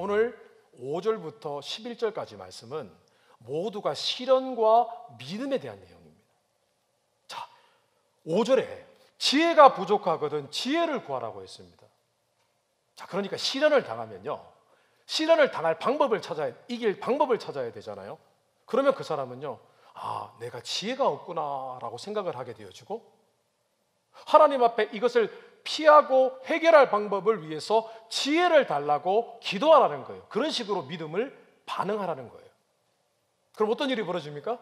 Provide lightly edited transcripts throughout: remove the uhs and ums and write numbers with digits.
오늘 5절부터 11절까지 말씀은 모두가 시련과 믿음에 대한 내용입니다. 자, 5절에 지혜가 부족하거든 지혜를 구하라고 했습니다. 자, 그러니까 시련을 당하면요, 시련을 당할 방법을 이길 방법을 찾아야 되잖아요. 그러면 그 사람은요, 아, 내가 지혜가 없구나라고 생각을 하게 되어지고, 하나님 앞에 이것을 피하고 해결할 방법을 위해서 지혜를 달라고 기도하라는 거예요. 그런 식으로 믿음을 반응하라는 거예요. 그럼 어떤 일이 벌어집니까?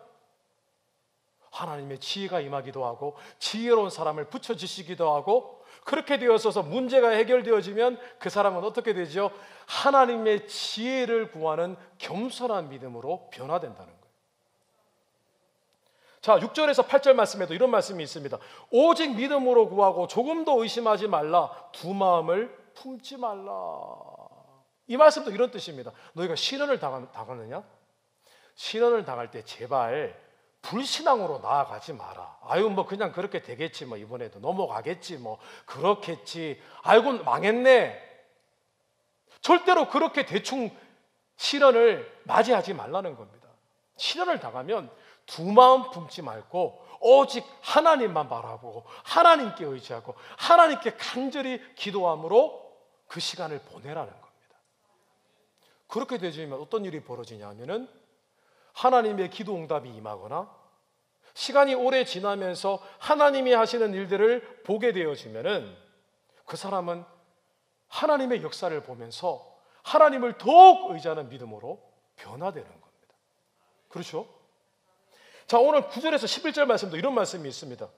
하나님의 지혜가 임하기도 하고 지혜로운 사람을 붙여주시기도 하고, 그렇게 되어서 문제가 해결되어지면 그 사람은 어떻게 되죠? 하나님의 지혜를 구하는 겸손한 믿음으로 변화된다는 거예요. 자, 6절에서 8절 말씀에도 이런 말씀이 있습니다. 오직 믿음으로 구하고 조금도 의심하지 말라. 두 마음을 품지 말라. 이 말씀도 이런 뜻입니다. 너희가 시련을 당하느냐? 시련을 당할 때 제발 불신앙으로 나아가지 마라. 아유, 뭐 그냥 그렇게 되겠지, 뭐 이번에도 넘어가겠지, 뭐 그렇겠지, 아이고 망했네. 절대로 그렇게 대충 시련을 맞이하지 말라는 겁니다. 시련을 당하면 두 마음 품지 말고 오직 하나님만 바라보고 하나님께 의지하고 하나님께 간절히 기도함으로 그 시간을 보내라는 겁니다. 그렇게 되면 어떤 일이 벌어지냐 하면은 하나님의 기도 응답이 임하거나 시간이 오래 지나면서 하나님이 하시는 일들을 보게 되어지면은 그 사람은 하나님의 역사를 보면서 하나님을 더욱 의지하는 믿음으로 변화되는 겁니다. 그렇죠? 자, 오늘 9절에서 11절 말씀도 이런 말씀이 있습니다.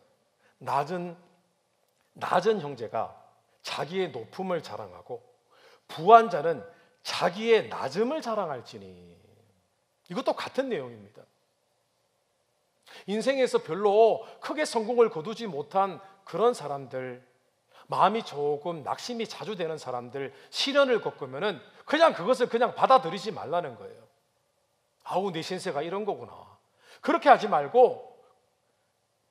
낮은 형제가 자기의 높음을 자랑하고 부한 자는 자기의 낮음을 자랑할지니. 이것도 같은 내용입니다. 인생에서 별로 크게 성공을 거두지 못한 그런 사람들, 마음이 조금 낙심이 자주 되는 사람들, 시련을 겪으면은 그냥 그것을 그냥 받아들이지 말라는 거예요. 아우, 내 신세가 이런 거구나. 그렇게 하지 말고,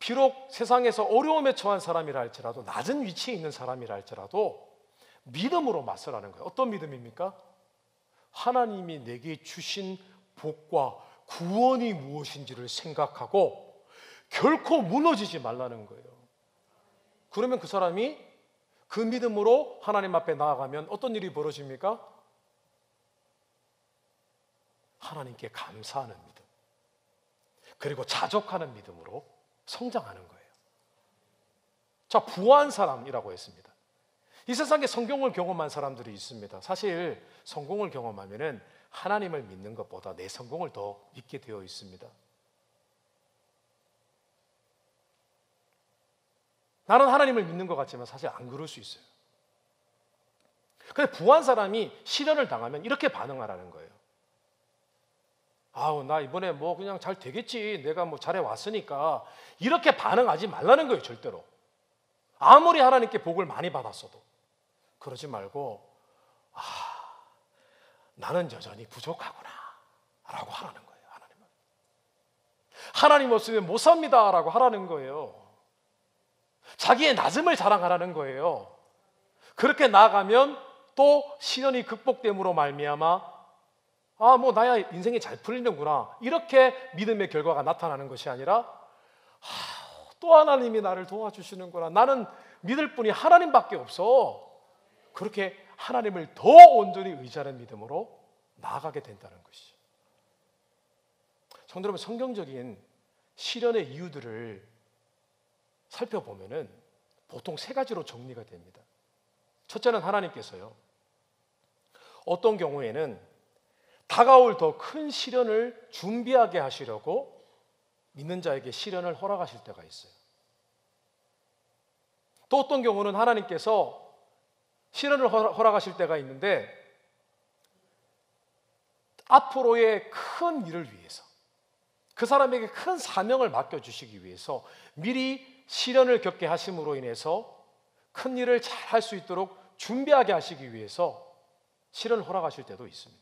비록 세상에서 어려움에 처한 사람이라 할지라도, 낮은 위치에 있는 사람이라 할지라도 믿음으로 맞서라는 거예요. 어떤 믿음입니까? 하나님이 내게 주신 복과 구원이 무엇인지를 생각하고 결코 무너지지 말라는 거예요. 그러면 그 사람이 그 믿음으로 하나님 앞에 나아가면 어떤 일이 벌어집니까? 하나님께 감사하는 믿음, 그리고 자족하는 믿음으로 성장하는 거예요. 자, 부한 사람이라고 했습니다. 이 세상에 성공을 경험한 사람들이 있습니다. 사실 성공을 경험하면은 하나님을 믿는 것보다 내 성공을 더 믿게 되어 있습니다. 나는 하나님을 믿는 것 같지만 사실 안 그럴 수 있어요. 근데 부한 사람이 시련을 당하면 이렇게 반응하라는 거예요. 아우, 나 이번에 뭐 그냥 잘 되겠지, 내가 뭐 잘해 왔으니까. 이렇게 반응하지 말라는 거예요. 절대로. 아무리 하나님께 복을 많이 받았어도 그러지 말고, 나는 여전히 부족하구나 라고 하라는 거예요. 하나님 없으면 못 삽니다 라고 하라는 거예요. 자기의 낮음을 자랑하라는 거예요. 그렇게 나아가면 또 시련이 극복됨으로 말미암아 뭐 나야 인생이 잘 풀리는구나, 이렇게 믿음의 결과가 나타나는 것이 아니라 또 하나님이 나를 도와주시는구나, 나는 믿을 분이 하나님밖에 없어. 그렇게 하나님을 더 온전히 의지하는 믿음으로 나아가게 된다는 것이죠. 성도 여러분, 성경적인 시련의 이유들을 살펴보면은 보통 세 가지로 정리가 됩니다. 첫째는 하나님께서요, 어떤 경우에는 다가올 더 큰 시련을 준비하게 하시려고 믿는 자에게 시련을 허락하실 때가 있어요. 또 어떤 경우는 하나님께서 시련을 허락하실 때가 있는데 앞으로의 큰 일을 위해서, 그 사람에게 큰 사명을 맡겨주시기 위해서 미리 시련을 겪게 하심으로 인해서 큰 일을 잘 할 수 있도록 준비하게 하시기 위해서 시련을 허락하실 때도 있습니다.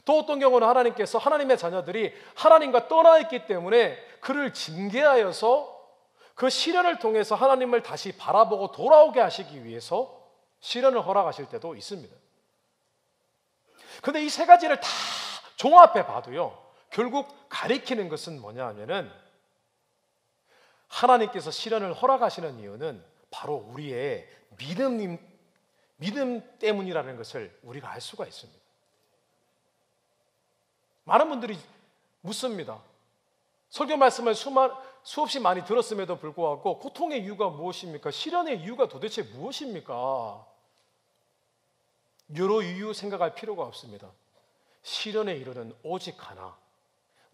또 어떤 경우는 하나님께서 하나님의 자녀들이 하나님과 떠나 있기 때문에 그를 징계하여서 그 시련을 통해서 하나님을 다시 바라보고 돌아오게 하시기 위해서 시련을 허락하실 때도 있습니다. 근데 이 세 가지를 다 종합해 봐도요, 결국 가리키는 것은 뭐냐 하면은, 하나님께서 시련을 허락하시는 이유는 바로 우리의 믿음 때문이라는 것을 우리가 알 수가 있습니다. 많은 분들이 묻습니다. 설교 말씀을 수없이 많이 들었음에도 불구하고 고통의 이유가 무엇입니까? 시련의 이유가 도대체 무엇입니까? 여러 이유 생각할 필요가 없습니다. 시련의 이유는 오직 하나,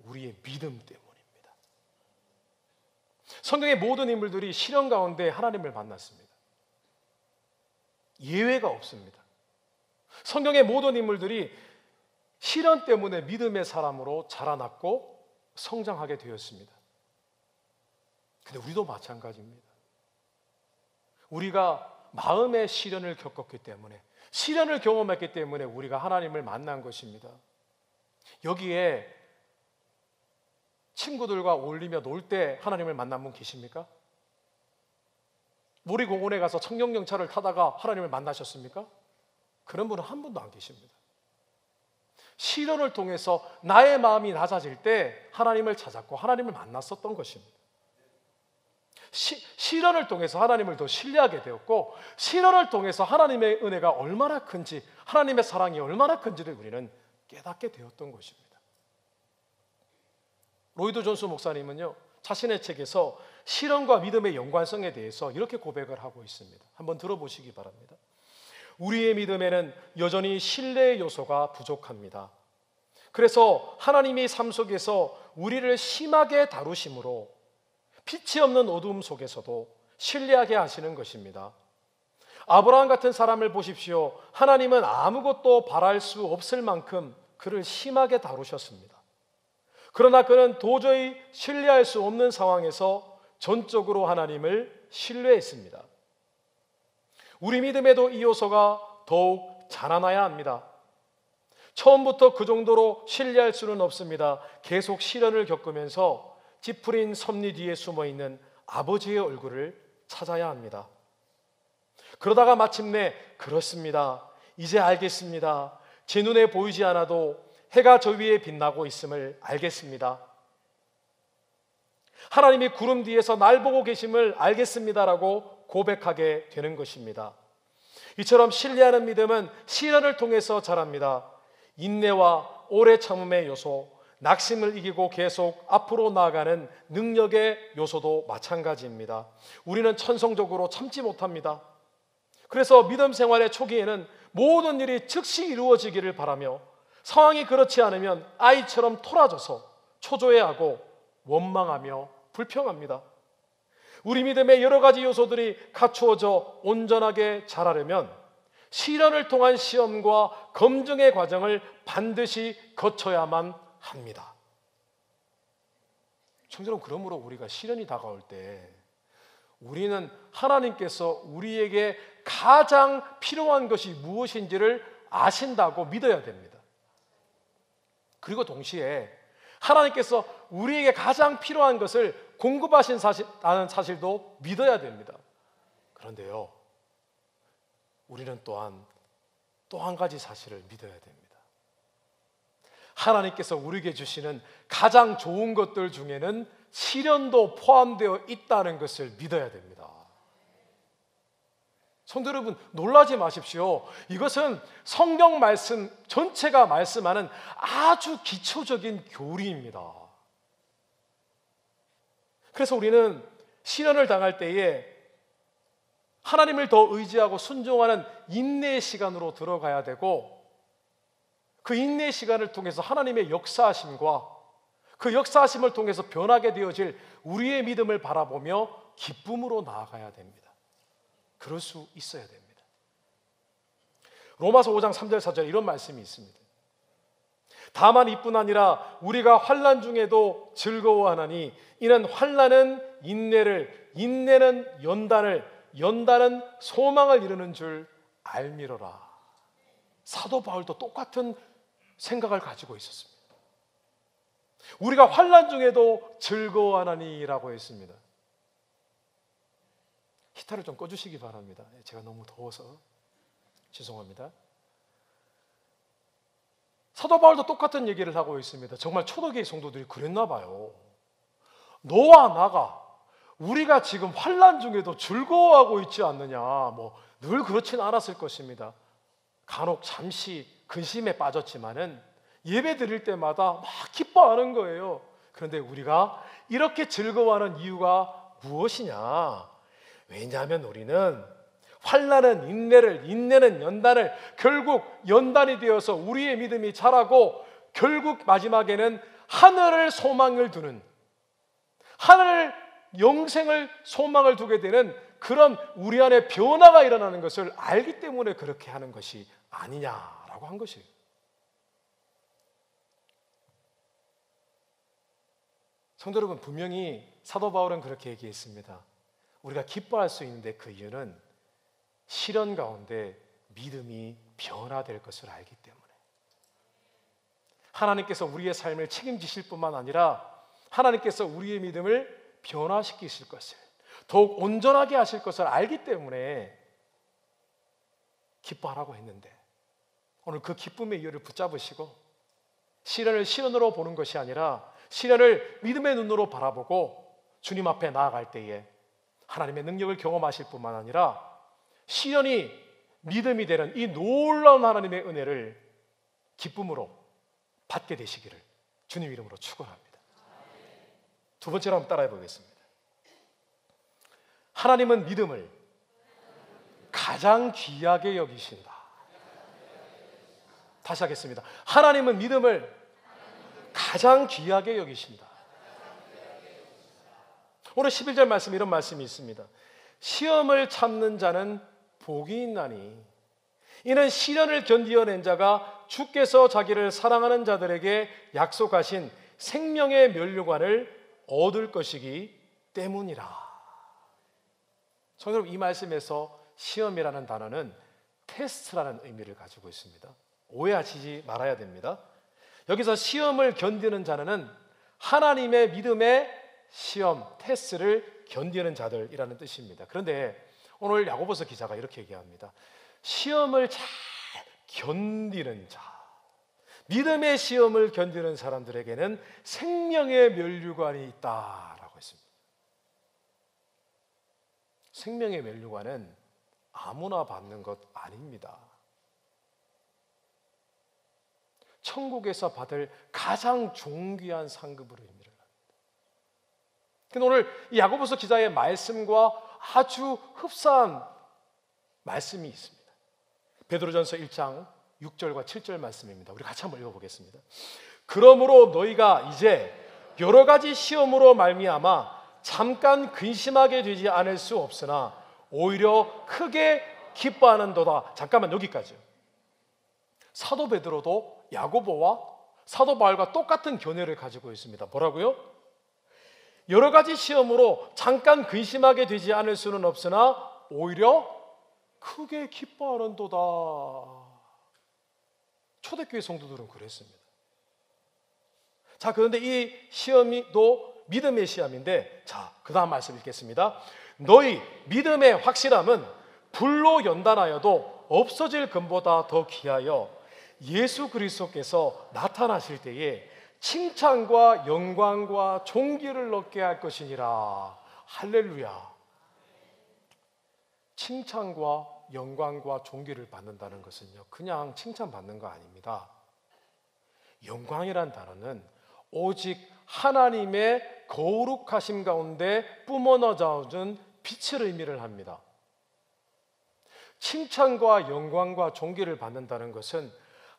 우리의 믿음 때문입니다. 성경의 모든 인물들이 시련 가운데 하나님을 만났습니다. 예외가 없습니다. 성경의 모든 인물들이 시련 때문에 믿음의 사람으로 자라났고 성장하게 되었습니다. 근데 우리도 마찬가지입니다. 우리가 마음의 시련을 겪었기 때문에, 시련을 경험했기 때문에 우리가 하나님을 만난 것입니다. 여기에 친구들과 어울리며 놀 때 하나님을 만난 분 계십니까? 놀이공원에 가서 청년경차를 타다가 하나님을 만나셨습니까? 그런 분은 한 분도 안 계십니다. 시련을 통해서 나의 마음이 낮아질 때 하나님을 찾았고 하나님을 만났었던 것입니다. 시련을 통해서 하나님을 더 신뢰하게 되었고, 시련을 통해서 하나님의 은혜가 얼마나 큰지, 하나님의 사랑이 얼마나 큰지를 우리는 깨닫게 되었던 것입니다. 로이드 존스 목사님은요, 자신의 책에서 시련과 믿음의 연관성에 대해서 이렇게 고백을 하고 있습니다. 한번 들어보시기 바랍니다. 우리의 믿음에는 여전히 신뢰의 요소가 부족합니다. 그래서 하나님이 삶 속에서 우리를 심하게 다루심으로 빛이 없는 어두움 속에서도 신뢰하게 하시는 것입니다. 아브라함 같은 사람을 보십시오. 하나님은 아무것도 바랄 수 없을 만큼 그를 심하게 다루셨습니다. 그러나 그는 도저히 신뢰할 수 없는 상황에서 전적으로 하나님을 신뢰했습니다. 우리 믿음에도 이 요소가 더욱 자라나야 합니다. 처음부터 그 정도로 신뢰할 수는 없습니다. 계속 시련을 겪으면서 찌푸린 섭리 뒤에 숨어있는 아버지의 얼굴을 찾아야 합니다. 그러다가 마침내 그렇습니다. 이제 알겠습니다. 제 눈에 보이지 않아도 해가 저 위에 빛나고 있음을 알겠습니다. 하나님이 구름 뒤에서 날 보고 계심을 알겠습니다라고 고백하게 되는 것입니다. 이처럼 신뢰하는 믿음은 시련을 통해서 자랍니다. 인내와 오래 참음의 요소, 낙심을 이기고 계속 앞으로 나아가는 능력의 요소도 마찬가지입니다. 우리는 천성적으로 참지 못합니다. 그래서 믿음 생활의 초기에는 모든 일이 즉시 이루어지기를 바라며, 상황이 그렇지 않으면 아이처럼 토라져서 초조해하고 원망하며 불평합니다. 우리 믿음의 여러 가지 요소들이 갖추어져 온전하게 자라려면 시련을 통한 시험과 검증의 과정을 반드시 거쳐야만 합니다. 청처럼 그러므로 우리가 시련이 다가올 때 우리는 하나님께서 우리에게 가장 필요한 것이 무엇인지를 아신다고 믿어야 됩니다. 그리고 동시에 하나님께서 우리에게 가장 필요한 것을 공급하신다는 사실도 믿어야 됩니다. 그런데요, 우리는 또한 또 한 가지 사실을 믿어야 됩니다. 하나님께서 우리에게 주시는 가장 좋은 것들 중에는 시련도 포함되어 있다는 것을 믿어야 됩니다. 성도 여러분, 놀라지 마십시오. 이것은 성경 말씀 전체가 말씀하는 아주 기초적인 교리입니다. 그래서 우리는 시련을 당할 때에 하나님을 더 의지하고 순종하는 인내의 시간으로 들어가야 되고, 그 인내의 시간을 통해서 하나님의 역사하심과 그 역사하심을 통해서 변하게 되어질 우리의 믿음을 바라보며 기쁨으로 나아가야 됩니다. 그럴 수 있어야 됩니다. 로마서 5장 3절 4절 이런 말씀이 있습니다. 다만 이뿐 아니라 우리가 환난 중에도 즐거워하나니 이는 환난은 인내를, 인내는 연단을, 연단은 소망을 이루는 줄 알미러라. 사도 바울도 똑같은 생각을 가지고 있었습니다. 우리가 환난 중에도 즐거워하나니라고 했습니다. 히터를 좀 꺼주시기 바랍니다. 제가 너무 더워서 죄송합니다. 사도 바울도 똑같은 얘기를 하고 있습니다. 정말 초대교회 성도들이 그랬나 봐요. 너와 나가 우리가 지금 환난 중에도 즐거워하고 있지 않느냐. 뭐 늘 그렇지는 않았을 것입니다. 간혹 잠시 근심에 빠졌지만은 예배 드릴 때마다 막 기뻐하는 거예요. 그런데 우리가 이렇게 즐거워하는 이유가 무엇이냐? 왜냐하면 우리는 환난은 인내를, 인내는 연단을, 결국 연단이 되어서 우리의 믿음이 자라고 결국 마지막에는 하늘을 소망을 두는, 하늘 영생을 소망을 두게 되는 그런 우리 안에 변화가 일어나는 것을 알기 때문에 그렇게 하는 것이 아니냐라고 한 것이에요. 성도 여러분, 분명히 사도 바울은 그렇게 얘기했습니다. 우리가 기뻐할 수 있는데 그 이유는 시련 가운데 믿음이 변화될 것을 알기 때문에, 하나님께서 우리의 삶을 책임지실 뿐만 아니라 하나님께서 우리의 믿음을 변화시키실 것을, 더욱 온전하게 하실 것을 알기 때문에 기뻐하라고 했는데, 오늘 그 기쁨의 이유를 붙잡으시고 시련을 시련으로 보는 것이 아니라 시련을 믿음의 눈으로 바라보고 주님 앞에 나아갈 때에 하나님의 능력을 경험하실 뿐만 아니라 시련이 믿음이 되는 이 놀라운 하나님의 은혜를 기쁨으로 받게 되시기를 주님 이름으로 축원합니다. 두 번째로 한번 따라해 보겠습니다. 하나님은 믿음을 가장 귀하게 여기신다. 다시 하겠습니다. 하나님은 믿음을 가장 귀하게 여기신다. 오늘 11절 말씀에 이런 말씀이 있습니다. 시험을 참는 자는 복이 있나니 이는 시련을 견디어낸 자가 주께서 자기를 사랑하는 자들에게 약속하신 생명의 면류관을 얻을 것이기 때문이라. 성도 여러분, 이 말씀에서 시험이라는 단어는 테스트라는 의미를 가지고 있습니다. 오해하시지 말아야 됩니다. 여기서 시험을 견디는 자는 하나님의 믿음의 시험, 테스트를 견디는 자들이라는 뜻입니다. 그런데 오늘 야고보서 기자가 이렇게 얘기합니다. 시험을 잘 견디는 자, 믿음의 시험을 견디는 사람들에게는 생명의 면류관이 있다라고 했습니다. 생명의 면류관은 아무나 받는 것 아닙니다. 천국에서 받을 가장 존귀한 상급으로 의미를 합니다. 근데 오늘 이 야고보서 기자의 말씀과 아주 흡사한 말씀이 있습니다. 베드로전서 1장 6절과 7절 말씀입니다. 우리 같이 한번 읽어보겠습니다. 그러므로 너희가 이제 여러 가지 시험으로 말미암아 잠깐 근심하게 되지 않을 수 없으나 오히려 크게 기뻐하는도다. 잠깐만, 여기까지요. 사도 베드로도 야고보와 사도 바울과 똑같은 견해를 가지고 있습니다. 뭐라고요? 여러 가지 시험으로 잠깐 근심하게 되지 않을 수는 없으나 오히려 크게 기뻐하는도다. 초대교회 성도들은 그랬습니다. 자, 그런데 이 시험이 또 믿음의 시험인데, 자, 그 다음 말씀 읽겠습니다. 너희 믿음의 확실함은 불로 연단하여도 없어질 금보다 더 귀하여 예수 그리스도께서 나타나실 때에 칭찬과 영광과 존귀를 얻게 할 것이니라. 할렐루야. 칭찬과 영광과 존귀를 받는다는 것은요, 그냥 칭찬받는 거 아닙니다. 영광이란 단어는 오직 하나님의 거룩하심 가운데 뿜어나오는 빛을 의미를 합니다. 칭찬과 영광과 존귀를 받는다는 것은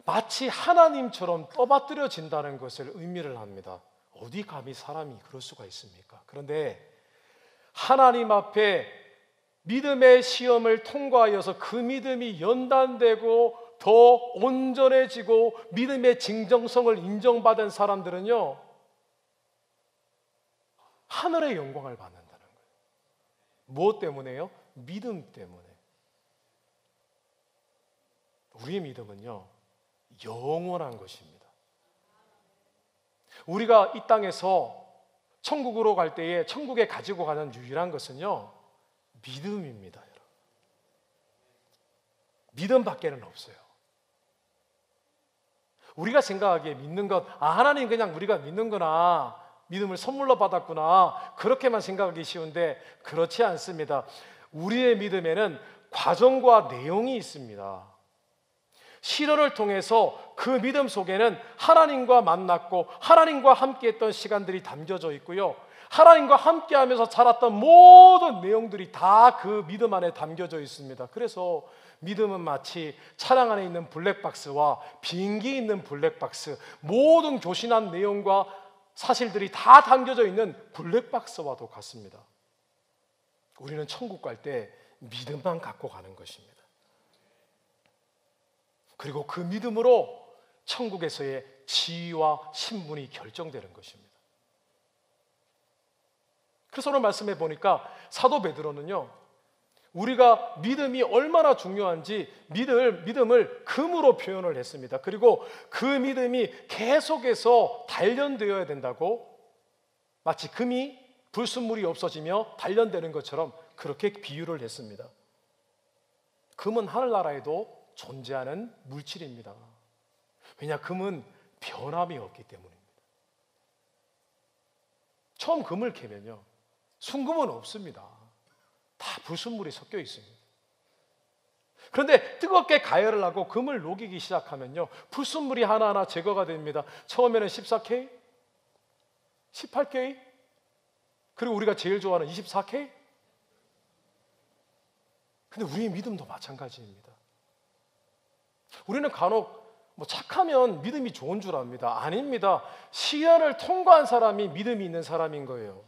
마치 하나님처럼 떠받들여진다는 것을 의미를 합니다. 어디 감히 사람이 그럴 수가 있습니까? 그런데 하나님 앞에 믿음의 시험을 통과하여서 그 믿음이 연단되고 더 온전해지고 믿음의 진정성을 인정받은 사람들은요, 하늘의 영광을 받는다는 거예요. 무엇 때문에요? 믿음 때문에. 우리의 믿음은요, 영원한 것입니다. 우리가 이 땅에서 천국으로 갈 때에 천국에 가지고 가는 유일한 것은요, 믿음입니다. 여러분. 믿음밖에는 없어요. 우리가 생각하기에 믿는 것, 하나님 그냥 우리가 믿는구나, 믿음을 선물로 받았구나, 그렇게만 생각하기 쉬운데 그렇지 않습니다. 우리의 믿음에는 과정과 내용이 있습니다. 시련을 통해서 그 믿음 속에는 하나님과 만났고 하나님과 함께했던 시간들이 담겨져 있고요, 하나님과 함께하면서 자랐던 모든 내용들이 다 그 믿음 안에 담겨져 있습니다. 그래서 믿음은 마치 차량 안에 있는 블랙박스와 비행기에 있는 블랙박스, 모든 교신한 내용과 사실들이 다 담겨져 있는 블랙박스와도 같습니다. 우리는 천국 갈 때 믿음만 갖고 가는 것입니다. 그리고 그 믿음으로 천국에서의 지위와 신분이 결정되는 것입니다. 그래서 오늘 말씀해 보니까 사도 베드로는요, 우리가 믿음이 얼마나 중요한지 믿음을 금으로 표현을 했습니다. 그리고 그 믿음이 계속해서 단련되어야 된다고, 마치 금이 불순물이 없어지며 단련되는 것처럼 그렇게 비유를 했습니다. 금은 하늘나라에도 존재하는 물질입니다. 왜냐, 금은 변함이 없기 때문입니다. 처음 금을 캐면요, 순금은 없습니다. 다 불순물이 섞여 있습니다. 그런데 뜨겁게 가열을 하고 금을 녹이기 시작하면요, 불순물이 하나하나 제거가 됩니다. 처음에는 14K, 18K, 그리고 우리가 제일 좋아하는 24K. 근데 우리의 믿음도 마찬가지입니다. 우리는 간혹 착하면 믿음이 좋은 줄 압니다. 아닙니다. 시련을 통과한 사람이 믿음이 있는 사람인 거예요.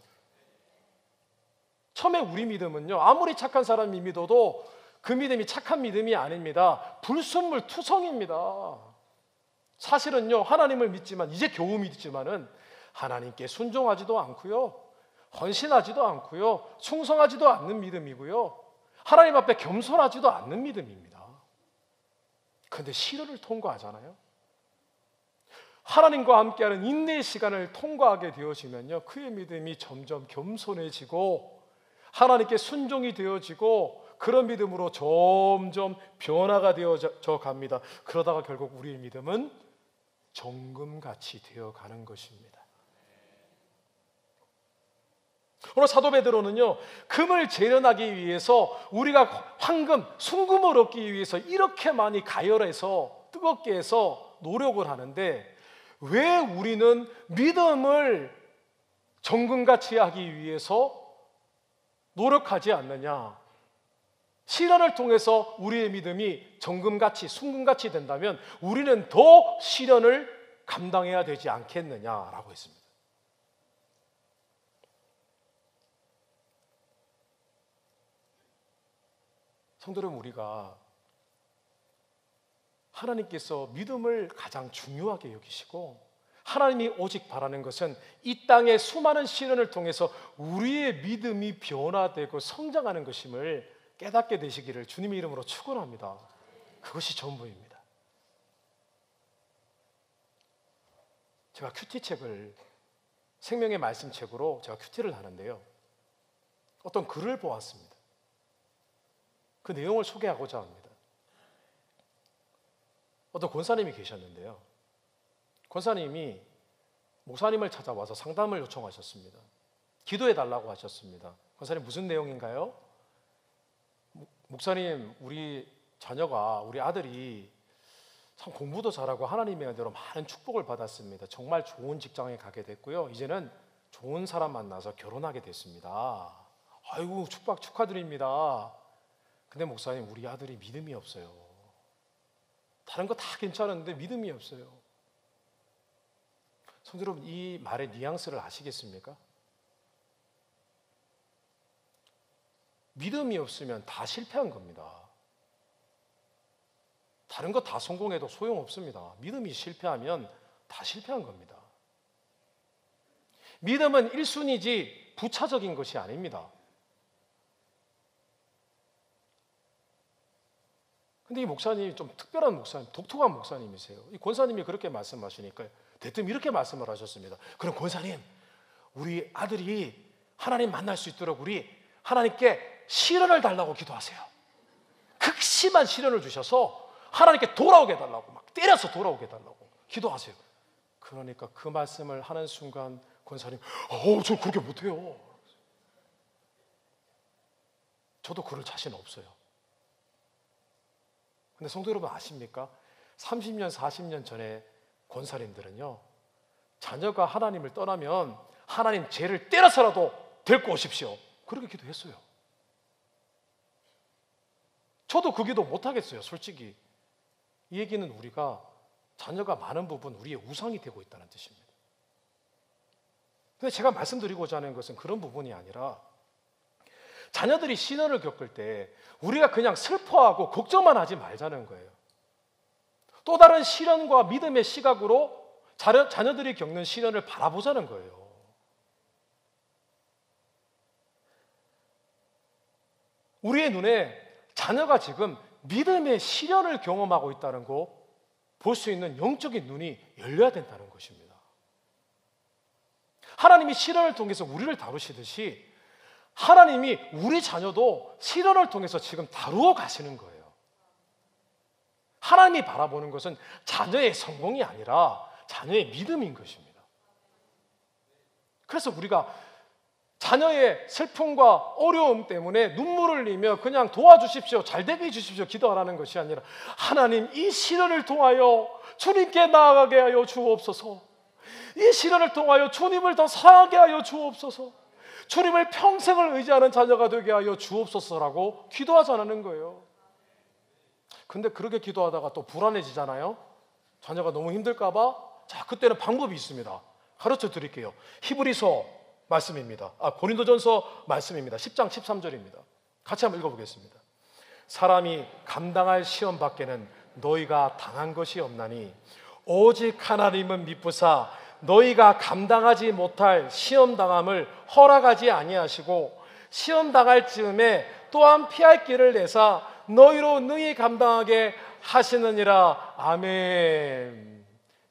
처음에 우리 믿음은요, 아무리 착한 사람이 믿어도 그 믿음이 착한 믿음이 아닙니다. 불순물 투성입니다. 사실은요, 하나님을 믿지만, 이제 겨우 믿지만은 하나님께 순종하지도 않고요, 헌신하지도 않고요, 충성하지도 않는 믿음이고요, 하나님 앞에 겸손하지도 않는 믿음입니다. 그런데 시련을 통과하잖아요. 하나님과 함께하는 인내의 시간을 통과하게 되어지면요, 그의 믿음이 점점 겸손해지고 하나님께 순종이 되어지고, 그런 믿음으로 점점 변화가 되어져 갑니다. 그러다가 결국 우리의 믿음은 정금같이 되어가는 것입니다. 오늘 사도 베드로는요, 금을 재련하기 위해서, 우리가 황금, 순금을 얻기 위해서 이렇게 많이 가열해서 뜨겁게 해서 노력을 하는데, 왜 우리는 믿음을 정금같이 하기 위해서 노력하지 않느냐? 시련을 통해서 우리의 믿음이 정금같이, 순금같이 된다면 우리는 더 시련을 감당해야 되지 않겠느냐라고 했습니다. 성도 여러분, 우리가 하나님께서 믿음을 가장 중요하게 여기시고, 하나님이 오직 바라는 것은 이 땅의 수많은 시련을 통해서 우리의 믿음이 변화되고 성장하는 것임을 깨닫게 되시기를 주님의 이름으로 축원합니다. 그것이 전부입니다. 제가 큐티책을, 생명의 말씀책으로 제가 큐티를 하는데요, 어떤 글을 보았습니다. 그 내용을 소개하고자 합니다. 어떤 권사님이 계셨는데요, 권사님이 목사님을 찾아와서 상담을 요청하셨습니다. 기도해 달라고 하셨습니다. 권사님, 무슨 내용인가요? 목사님, 우리 자녀가, 우리 아들이 참 공부도 잘하고 하나님의 은혜로 많은 축복을 받았습니다. 정말 좋은 직장에 가게 됐고요, 이제는 좋은 사람 만나서 결혼하게 됐습니다. 아이고, 축하드립니다. 근데 목사님, 우리 아들이 믿음이 없어요. 다른 거 다 괜찮은데 믿음이 없어요. 성도 여러분, 이 말의 뉘앙스를 아시겠습니까? 믿음이 없으면 다 실패한 겁니다. 다른 거 다 성공해도 소용없습니다. 믿음이 실패하면 다 실패한 겁니다. 믿음은 1순위지 부차적인 것이 아닙니다. 근데 이 목사님이 좀 특별한 목사님, 독특한 목사님이세요. 이 권사님이 그렇게 말씀하시니까 대뜸 이렇게 말씀을 하셨습니다. 그럼 권사님, 우리 아들이 하나님 만날 수 있도록 우리 하나님께 시련을 달라고 기도하세요. 극심한 시련을 주셔서 하나님께 돌아오게 해달라고, 막 때려서 돌아오게 해달라고. 기도하세요. 그러니까 그 말씀을 하는 순간 권사님, 저 그렇게 못해요. 저도 그럴 자신 없어요. 근데 성도 여러분 아십니까? 30년, 40년 전에 권사님들은요, 자녀가 하나님을 떠나면 하나님 죄를 때려서라도 데리고 오십시오. 그렇게 기도했어요. 저도 그 기도 못하겠어요, 솔직히. 이 얘기는 우리가 자녀가 많은 부분 우리의 우상이 되고 있다는 뜻입니다. 근데 제가 말씀드리고자 하는 것은 그런 부분이 아니라 자녀들이 시련을 겪을 때 우리가 그냥 슬퍼하고 걱정만 하지 말자는 거예요. 또 다른 시련과 믿음의 시각으로 자녀들이 겪는 시련을 바라보자는 거예요. 우리의 눈에 자녀가 지금 믿음의 시련을 경험하고 있다는 거 볼 수 있는 영적인 눈이 열려야 된다는 것입니다. 하나님이 시련을 통해서 우리를 다루시듯이 하나님이 우리 자녀도 시련을 통해서 지금 다루어 가시는 거예요. 하나님이 바라보는 것은 자녀의 성공이 아니라 자녀의 믿음인 것입니다. 그래서 우리가 자녀의 슬픔과 어려움 때문에 눈물을 흘리며 그냥 도와주십시오, 잘되게 해주십시오 기도하라는 것이 아니라 하나님 이 시련을 통하여 주님께 나아가게 하여 주옵소서. 이 시련을 통하여 주님을 더 사랑하게 하여 주옵소서. 주님을 평생을 의지하는 자녀가 되게 하여 주옵소서라고 기도하자는 거예요. 근데 그렇게 기도하다가 또 불안해지잖아요. 자녀가 너무 힘들까 봐. 자, 그때는 방법이 있습니다. 가르쳐 드릴게요. 히브리서 말씀입니다. 고린도전서 말씀입니다. 10장 13절입니다. 같이 한번 읽어보겠습니다. 사람이 감당할 시험 밖에는 너희가 당한 것이 없나니 오직 하나님은 미쁘사 너희가 감당하지 못할 시험 당함을 허락하지 아니하시고 시험 당할 즈음에 또한 피할 길을 내사 너희로 능히 감당하게 하시느니라. 아멘.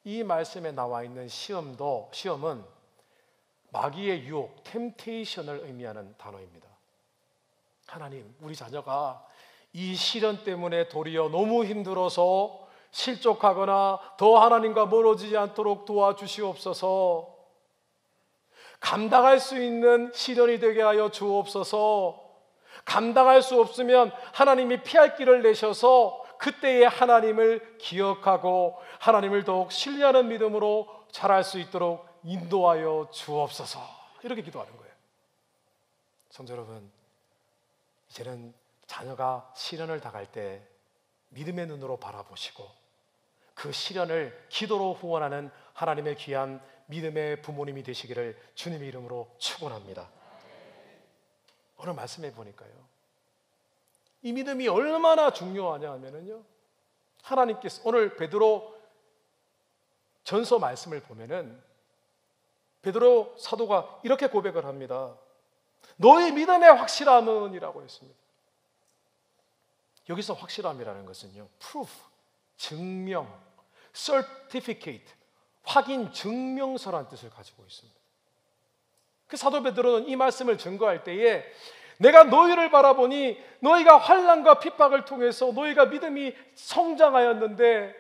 이 말씀에 나와 있는 시험은 마귀의 유혹, 템테이션을 의미하는 단어입니다. 하나님, 우리 자녀가 이 시련 때문에 도리어 너무 힘들어서 실족하거나 더 하나님과 멀어지지 않도록 도와주시옵소서. 감당할 수 있는 시련이 되게 하여 주옵소서. 감당할 수 없으면 하나님이 피할 길을 내셔서 그때의 하나님을 기억하고 하나님을 더욱 신뢰하는 믿음으로 자랄 수 있도록 인도하여 주옵소서. 이렇게 기도하는 거예요. 성도 여러분, 이제는 자녀가 시련을 당할 때 믿음의 눈으로 바라보시고 그 시련을 기도로 후원하는 하나님의 귀한 믿음의 부모님이 되시기를 주님의 이름으로 축원합니다. 오늘 말씀해 보니까요, 이 믿음이 얼마나 중요하냐 하면은요, 하나님께서 오늘 베드로 전서 말씀을 보면은 베드로 사도가 이렇게 고백을 합니다. 너의 믿음의 확실함은 이라고 했습니다. 여기서 확실함이라는 것은요, proof, 증명, certificate, 확인 증명서라는 뜻을 가지고 있습니다. 그 사도 베드로는 이 말씀을 증거할 때에 내가 너희를 바라보니 너희가 환난과 핍박을 통해서 너희가 믿음이 성장하였는데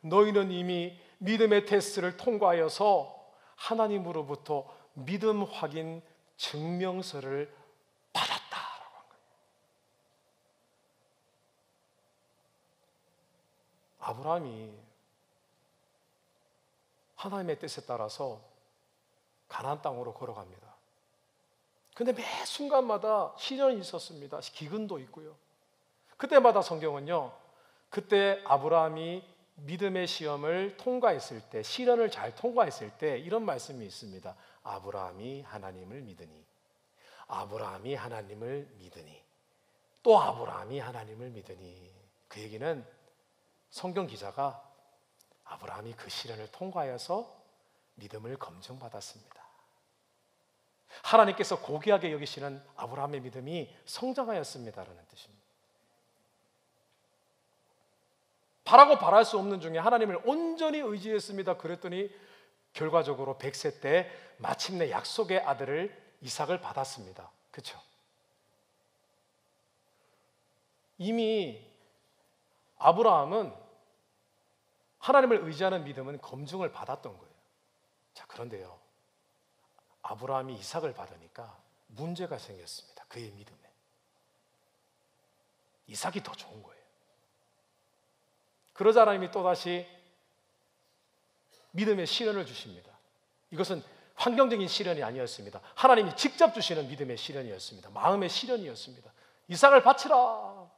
너희는 이미 믿음의 테스트를 통과하여서 하나님으로부터 믿음 확인 증명서를 받았다라고 한 거예요. 아브라함이 하나님의 뜻에 따라서 가나안 땅으로 걸어갑니다. 근데 매 순간마다 시련이 있었습니다. 기근도 있고요. 그때마다 성경은요, 그때 아브라함이 믿음의 시험을 통과했을 때, 시련을 잘 통과했을 때 이런 말씀이 있습니다. 아브라함이 하나님을 믿으니, 아브라함이 하나님을 믿으니, 또 아브라함이 하나님을 믿으니. 그 얘기는 성경 기자가 아브라함이 그 시련을 통과해서 믿음을 검증받았습니다. 하나님께서 고귀하게 여기시는 아브라함의 믿음이 성장하였습니다라는 뜻입니다. 바라고 바랄 수 없는 중에 하나님을 온전히 의지했습니다. 그랬더니 결과적으로 100세 때 마침내 약속의 아들을 이삭을 받았습니다. 그렇죠? 이미 아브라함은 하나님을 의지하는 믿음은 검증을 받았던 거예요. 자, 그런데요, 아브라함이 이삭을 받으니까 문제가 생겼습니다. 그의 믿음에. 이삭이 더 좋은 거예요. 그러자 하나님이 또다시 믿음의 시련을 주십니다. 이것은 환경적인 시련이 아니었습니다. 하나님이 직접 주시는 믿음의 시련이었습니다. 마음의 시련이었습니다. 이삭을 바치라.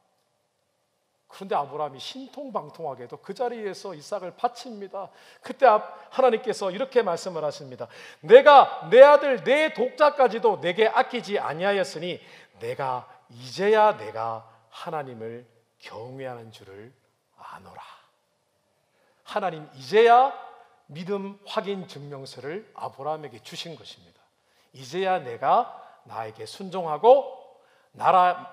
그런데 아브라함이 신통방통하게도 그 자리에서 이삭을 바칩니다. 그때 하나님께서 이렇게 말씀을 하십니다. 내가 내 아들 내 독자까지도 내게 아끼지 아니하였으니 이제야 내가 하나님을 경외하는 줄을 아노라. 하나님 이제야 믿음 확인 증명서를 아브라함에게 주신 것입니다. 이제야 내가 나에게 순종하고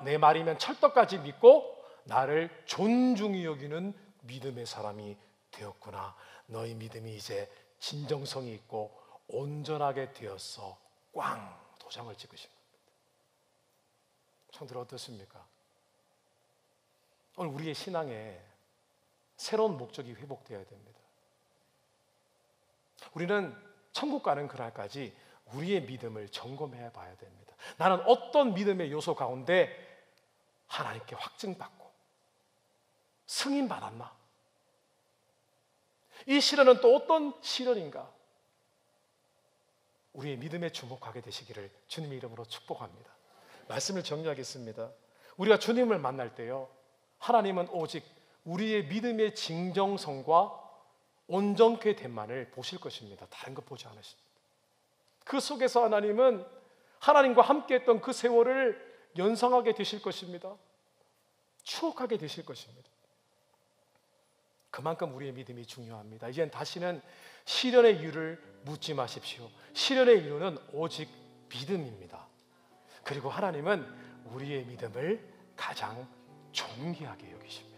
내 말이면 철떡까지 믿고 나를 존중히 여기는 믿음의 사람이 되었구나. 너희 믿음이 이제 진정성이 있고 온전하게 되었어. 꽝! 도장을 찍으신 겁니다. 성도들 어떻습니까? 오늘 우리의 신앙에 새로운 목적이 회복되어야 됩니다. 우리는 천국 가는 그날까지 우리의 믿음을 점검해 봐야 됩니다. 나는 어떤 믿음의 요소 가운데 하나님께 확증받고 승인받았나? 이 시련은 또 어떤 시련인가? 우리의 믿음에 주목하게 되시기를 주님의 이름으로 축복합니다. 말씀을 정리하겠습니다. 우리가 주님을 만날 때요, 하나님은 오직 우리의 믿음의 진정성과 온전케 된만을 보실 것입니다. 다른 것 보지 않으십니다. 그 속에서 하나님은 하나님과 함께했던 그 세월을 연상하게 되실 것입니다. 추억하게 되실 것입니다. 그만큼 우리의 믿음이 중요합니다. 이젠 다시는 시련의 이유를 묻지 마십시오. 시련의 이유는 오직 믿음입니다. 그리고 하나님은 우리의 믿음을 가장 존귀하게 여기십니다.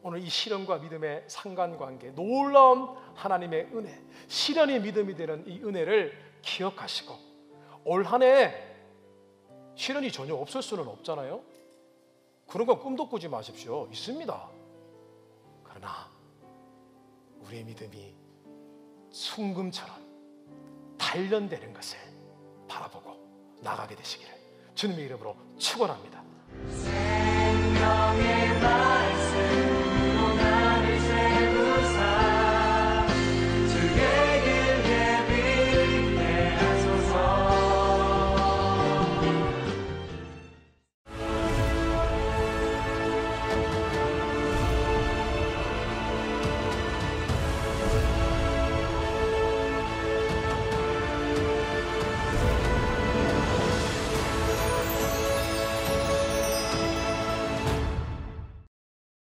오늘 이 시련과 믿음의 상관관계, 놀라운 하나님의 은혜, 시련이 믿음이 되는 이 은혜를 기억하시고 올 한 해 시련이 전혀 없을 수는 없잖아요. 그런 건 꿈도 꾸지 마십시오. 있습니다. 그러나 우리의 믿음이 순금처럼 단련되는 것을 바라보고 나가게 되시기를 주님의 이름으로 축원합니다. 생명의